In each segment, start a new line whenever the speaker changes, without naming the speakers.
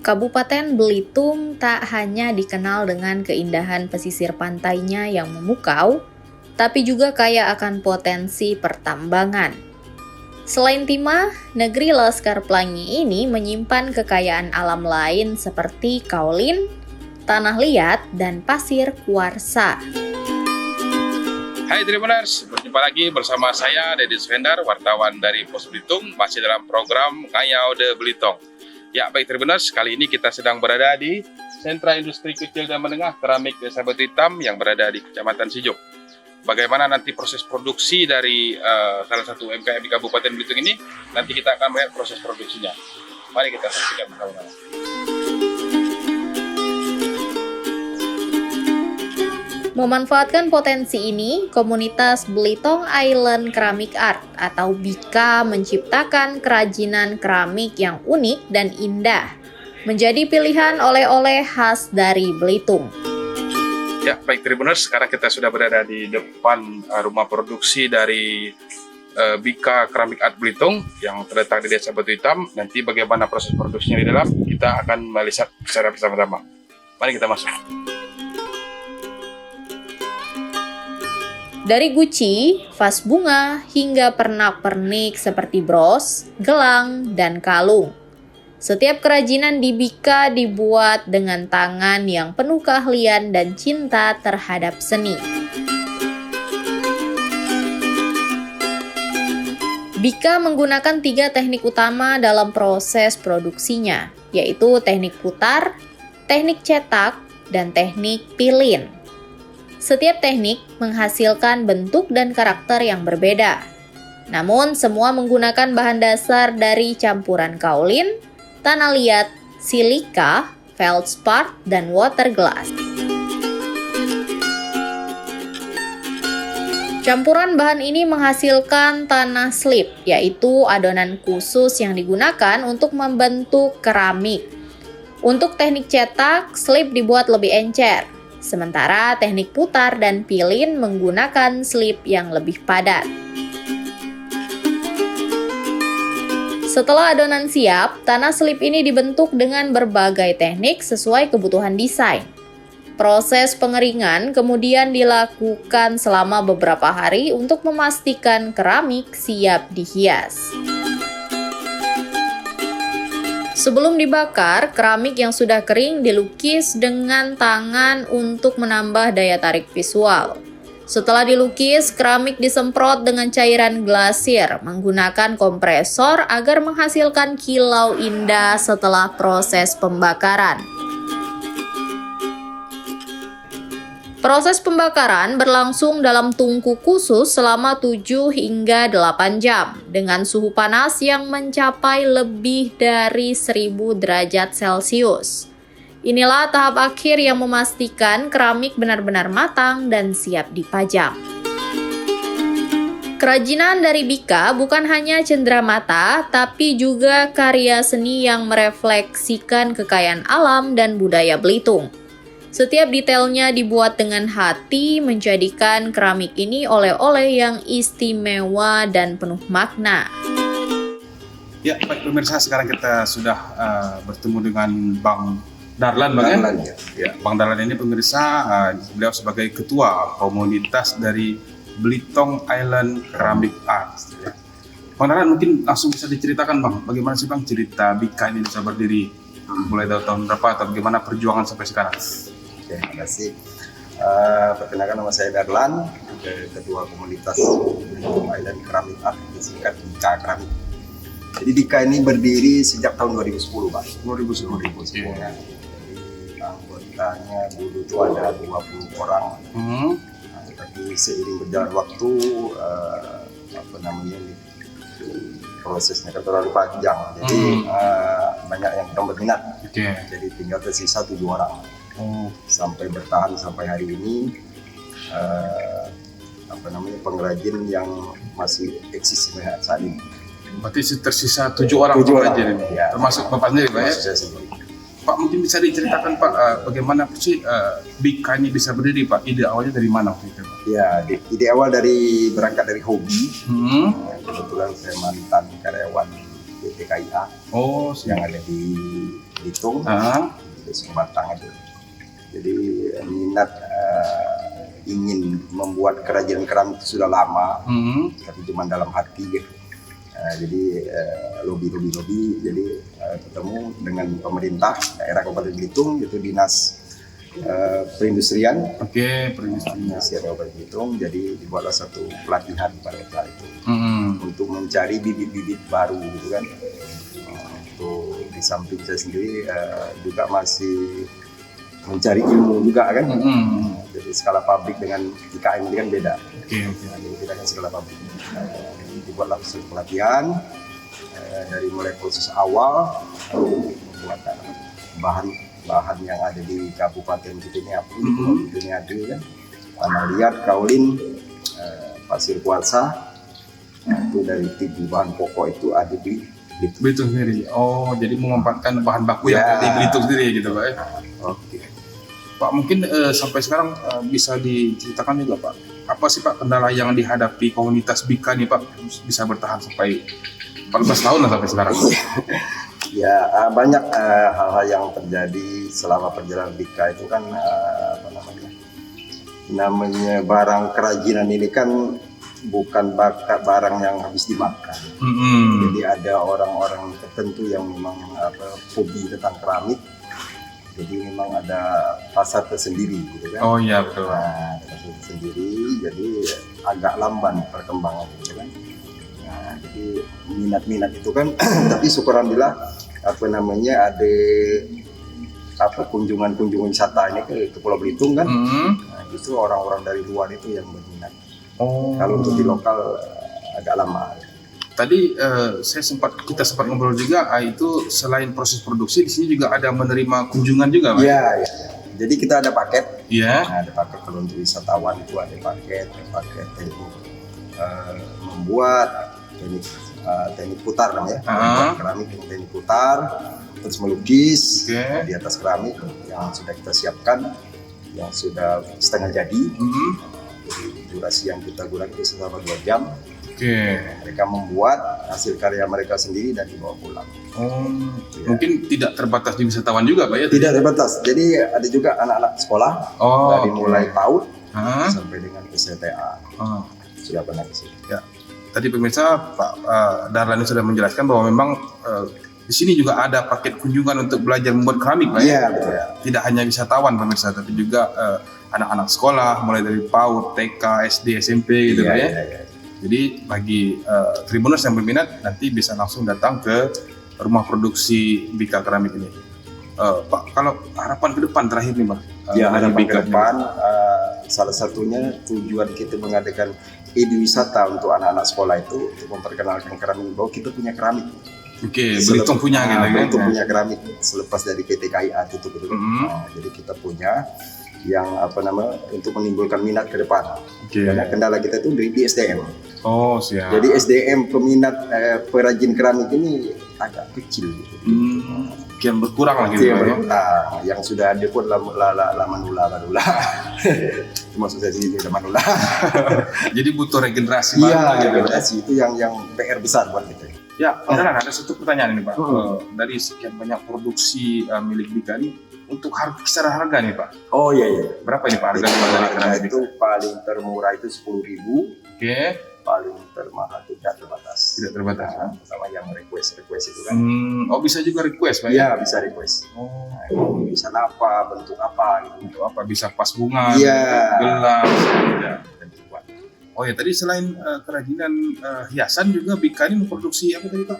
Kabupaten Belitung tak hanya dikenal dengan keindahan pesisir pantainya yang memukau, tapi juga kaya akan potensi pertambangan. Selain timah, negeri Laskar Pelangi ini menyimpan kekayaan alam lain seperti kaolin, tanah liat, dan pasir kuarsa.
Hai Tribuners, berjumpa lagi bersama saya Deddy Svendar, wartawan dari Pos Belitung, masih dalam program Ngayau de Belitung. Ya baik Tribuners, kali ini kita sedang berada di Sentra Industri Kecil dan Menengah Keramik Desa Batu Hitam yang berada di Kecamatan Sijuk. Bagaimana nanti proses produksi dari salah satu UMKM di Kabupaten Belitung ini, nanti kita akan melihat proses produksinya. Mari kita saksikan bersama-sama.
Memanfaatkan potensi ini, komunitas Belitong Island Keramik Art atau BIKA menciptakan kerajinan keramik yang unik dan indah, menjadi pilihan oleh-oleh khas dari Belitung.
Ya baik Tribuners, sekarang kita sudah berada di depan rumah produksi dari BIKA Keramik Art Belitung yang terletak di Desa Batu Hitam. Nanti bagaimana proses produksinya di dalam, kita akan melihat secara bersama-sama. Mari kita masuk.
Dari guci, vas bunga, hingga pernak-pernik seperti bros, gelang, dan kalung. Setiap kerajinan di BIKA dibuat dengan tangan yang penuh keahlian dan cinta terhadap seni. BIKA menggunakan 3 teknik utama dalam proses produksinya, yaitu teknik putar, teknik cetak, dan teknik pilin. Setiap teknik menghasilkan bentuk dan karakter yang berbeda. Namun, semua menggunakan bahan dasar dari campuran kaolin, tanah liat, silika, feldspar, dan water glass. Campuran bahan ini menghasilkan tanah slip, yaitu adonan khusus yang digunakan untuk membentuk keramik. Untuk teknik cetak, slip dibuat lebih encer. Sementara teknik putar dan pilin menggunakan slip yang lebih padat. Setelah adonan siap, tanah slip ini dibentuk dengan berbagai teknik sesuai kebutuhan desain. Proses pengeringan kemudian dilakukan selama beberapa hari untuk memastikan keramik siap dihias. Sebelum dibakar, keramik yang sudah kering dilukis dengan tangan untuk menambah daya tarik visual. Setelah dilukis, keramik disemprot dengan cairan glasir menggunakan kompresor agar menghasilkan kilau indah setelah proses pembakaran. Proses pembakaran berlangsung dalam tungku khusus selama 7 hingga 8 jam dengan suhu panas yang mencapai lebih dari 1000 derajat Celcius. Inilah tahap akhir yang memastikan keramik benar-benar matang dan siap dipajang. Kerajinan dari BIKA bukan hanya cendera mata, tapi juga karya seni yang merefleksikan kekayaan alam dan budaya Belitung. Setiap detailnya dibuat dengan hati, menjadikan keramik ini oleh-oleh yang istimewa dan penuh makna.
Ya, baik pemirsa, sekarang kita sudah bertemu dengan Bang Darlan, ya. Bang Darlan ini pemirsa, beliau sebagai ketua komunitas dari Belitong Island Keramik Art. Ya. Bang Darlan mungkin langsung bisa diceritakan Bang, bagaimana sih Bang cerita BIKA ini bisa berdiri mulai dari tahun berapa atau bagaimana perjuangan sampai sekarang?
Oke, terima kasih. Perkenalkan, nama saya Darlan, ketua komunitas Belitong Island Keramik Art, disingkat BIKA Keramik. Jadi BIKA ini berdiri sejak tahun 2010, Pak. 2010. Ya. Jadi anggotanya dulu itu ada 20 orang. Tapi seiring berjalan waktu, prosesnya kan terlalu panjang. Jadi banyak yang kurang berminat. Jadi tinggal tersisa 7 orang. Sampai bertahan sampai hari ini, pengrajin yang masih eksis saat ini.
Berarti tersisa 7 orang pengrajin ini, ya. Termasuk Bapak sendiri, Pak ya?
Saya sendiri.
Pak, mungkin bisa diceritakan Pak, bagaimana sih BIKA ini bisa berdiri Pak? Ide awalnya dari mana waktu itu?
Ya, ide awal berangkat dari hobi. Kebetulan saya mantan karyawan PT KIA yang ada di Belitung, di Dusun Batang itu. Jadi minat ingin membuat kerajinan keramik itu sudah lama, tapi cuma dalam hati gitu. Jadi lobby, jadi ketemu dengan pemerintah daerah Kabupaten Belitung, itu dinas perindustrian. Perindustrian Kabupaten Belitung. Jadi dibuatlah satu pelatihan pada saat itu untuk mencari bibit-bibit baru gitu kan. Untuk di samping saya sendiri juga masih mencari ilmu juga kan. Jadi skala pabrik dengan IKM ini kan beda. Jadi kita kan skala pabrik. Jadi dibuatlah suatu pelatihan dari mulai proses awal membuat bahan yang ada di Kabupaten kita ini apa ini ada kan, tanah liat, kaulin, pasir kuarsa, itu dari tiga bahan pokok itu ada di
Belitung sendiri. Oh, jadi memanfaatkan bahan baku yang ada di Belitung sendiri gitu Pak ya? Pak, mungkin sampai sekarang bisa diceritakan juga Pak, apa sih Pak kendala yang dihadapi komunitas BIKA nih Pak bisa bertahan sampai 14 tahun lah sampai sekarang?
Ya, banyak hal-hal yang terjadi selama perjalanan BIKA itu kan namanya barang kerajinan ini kan bukan barang yang habis dimakan. Jadi ada orang-orang tertentu yang memang hobi tentang keramik. Jadi memang ada pasar tersendiri gitu kan.
Oh iya betul.
Nah, pasar tersendiri, jadi agak lamban perkembangan gitu kan. Nah, jadi minat itu kan tapi syukur alhamdulillah ada kunjungan wisata ini ke Pulau Belitung kan. Nah, justru orang-orang dari luar itu yang berminat. Kalau untuk di lokal agak lama.
Tadi kita sempat ngobrol juga, itu selain proses produksi di sini juga ada menerima kunjungan juga Pak?
Iya. Jadi kita ada paket.
Iya.
Nah, ada paket kalau untuk wisatawan itu ada paket teknik membuat teknik putar namanya, keramik teknik putar, terus melukis di atas keramik yang sudah kita siapkan, yang sudah setengah jadi. Jadi durasi yang kita gunakan itu selama 2 jam. Mereka membuat hasil karya mereka sendiri dan dibawa pulang.
Mungkin tidak terbatas di wisatawan juga Pak ya?
Tidak terbatas. Jadi ada juga anak-anak sekolah dari mulai PAUD sampai dengan STTA. Sudah pernah ke sini.
Ya. Tadi pemirsa Pak Darlan sudah menjelaskan bahwa memang di sini juga ada paket kunjungan untuk belajar membuat keramik Pak ya?
Betul.
Tidak hanya wisatawan pemirsa, tapi juga anak-anak sekolah mulai dari PAUD, TK, SD, SMP gitu Pak ya? Jadi bagi Tribuners yang berminat nanti bisa langsung datang ke rumah produksi BIKA keramik ini. Pak, kalau harapan ke depan terakhir nih Pak?
Harapan ke depan salah satunya tujuan kita mengadakan wisata untuk anak-anak sekolah itu untuk memperkenalkan keramik bahwa kita punya keramik.
Belitung punya gitu kan?
Belitung punya keramik selepas dari PT KIA tutup gitu. Jadi kita punya yang untuk menimbulkan minat ke depan. Karena kendala kita itu di SDM.
Siap.
Jadi SDM peminat perajin keramik ini agak kecil gitu.
Kian berkurang lagi gitu.
Yang sudah ada pun lama nula. Maksud saya sih lama nula.
Jadi butuh regenerasi baru.
Regenerasi itu yang PR besar buat kita.
Ya, ada satu pertanyaan ini Pak. Dari sekian banyak produksi milik BIKA ini, untuk kisaran harga nih Pak. Berapa ini Pak harga dari keramik
itu paling termurah itu 10.000. Paling termahal tidak terbatas.
Tidak terbatas.
Sama yang request itu kan.
Bisa juga request Pak?
Iya, bisa request. Bisa apa, bentuk apa gitu.
Bentuk apa, bisa pas bunga, gelas. Tadi selain kerajinan hiasan juga BIKA ini memproduksi apa tadi Pak?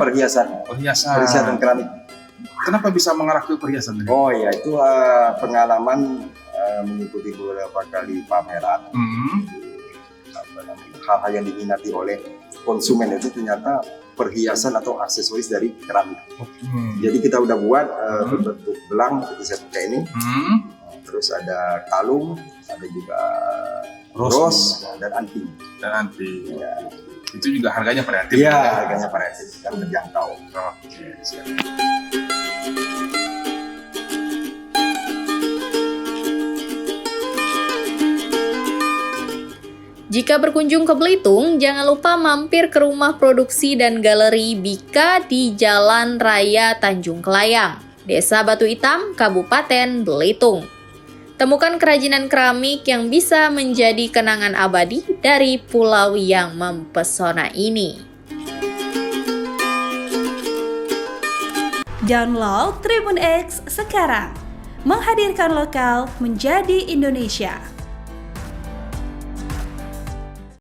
Perhiasan
keramik.
Kenapa bisa mengarah ke perhiasan tadi?
Itu pengalaman mengikuti beberapa kali pameran. Hal-hal yang diminati oleh konsumen itu ternyata perhiasan atau aksesoris dari keramik. Jadi kita udah buat berbentuk belang seperti saya pakai ini. Terus ada kalung, ada juga ros dan anting.
Itu juga harganya variatif.
Harganya variatif dan terjangkau.
Siap.
Jika berkunjung ke Belitung, jangan lupa mampir ke rumah produksi dan galeri Bika di Jalan Raya Tanjung Kelayang, Desa Batu Hitam, Kabupaten Belitung. Temukan kerajinan keramik yang bisa menjadi kenangan abadi dari pulau yang mempesona ini.
Download Tribun X sekarang, menghadirkan lokal menjadi Indonesia.